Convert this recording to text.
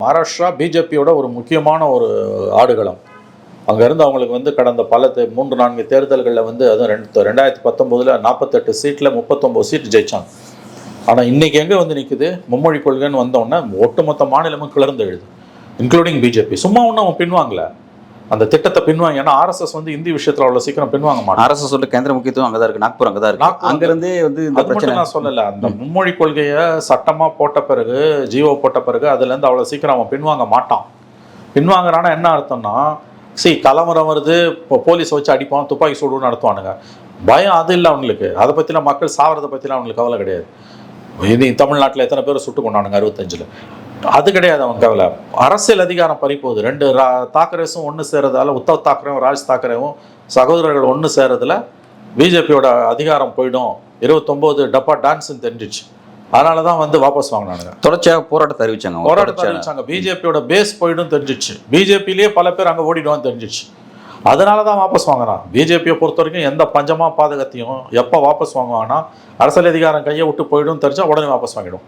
மகாராஷ்டிரா பிஜேபியோட ஒரு முக்கியமான ஒரு ஆடுகளம். அங்கேருந்து அவங்களுக்கு வந்து கடந்த பல 3-4 தேர்தல்களில் வந்து அதுவும் 2019 48 சீட்டில் 39 சீட் ஜெயிச்சாங்க. ஆனால் இன்றைக்கி எங்கே வந்து நிற்குது? மும்மொழி கொள்கைன்னு வந்தோடனே ஒட்டுமொத்த மாநிலமும் கிளர்ந்து எழுது, இன்க்ளூடிங் பிஜேபி. சும்மா ஒன்றும் அவன் பின்வாங்கல, அந்த திட்டத்தை பின்வாங்க. ஏன்னா ஆர்எஸ்எஸ் வந்து இந்தி விஷயத்தில் அவ்வளோ சீக்கிரம் பின்வாங்க மாட்டாங்க. ஆர்எஸ்எஸ் கேந்திர முக்கியத்துவம் அங்கே தான் இருக்குது, நாக்பூர் அங்கே தான் இருக்குது. அங்கேருந்தே வந்து இந்த பிரச்சனை நான் சொல்லலை. அந்த மும்மொழி கொள்கையை சட்டமாக போட்ட பிறகு, ஜிஓ போட்ட பிறகு அதுலேருந்து அவ்வளோ சீக்கிரம் அவன் பின்வாங்க மாட்டான். பின்வாங்குறான்னா என்ன அர்த்தம்னா, கலவரம் வருது, இப்போ போலீஸை வச்சு அடிப்பான், துப்பாக்கி சூடு நடத்துவானுங்க. பயம் அது இல்லை அவங்களுக்கு. அதை பற்றிலாம் மக்கள் சாவறதை பற்றிலாம் அவங்களுக்கு கவலை கிடையாது. இது தமிழ்நாட்டில் எத்தனை பேர் சுட்டு கொண்டானுங்க 65. அது கிடையாது அவன் கவலை. அரசியல் அதிகாரம் பறிப்போகுது. 2 தாக்கரேஸும் ஒன்று சேரதால, உத்தவ் தாக்கரேவும் ராஜ் தாக்கரேவும் சகோதரர்கள் ஒன்று சேரதில் பிஜேபியோட அதிகாரம் போயிடும். 29 டப்பா டான்ஸ்ன்னு தெரிஞ்சிச்சு. அதனால தான் வந்து வாபஸ் வாங்கினானுங்க. தொடர்ச்சியாக போராட்டத்தை அறிவிச்சாங்க. பிஜேபியோட பேஸ் போயிடும் தெரிஞ்சிச்சு. பிஜேபியிலேயே பல பேர் அங்கே ஓடிடுவான்னு தெரிஞ்சிச்சு. அதனால தான் வாபஸ் வாங்கினான். பிஜேபியை பொறுத்த வரைக்கும் எந்த பஞ்சமாக பாதகத்தையும் எப்போ வாபஸ் வாங்குவாங்கன்னா, அரசியல் அதிகாரம் கையை விட்டு போயிடும் தெரிஞ்சா உடனே வாபஸ் வாங்கிடும்.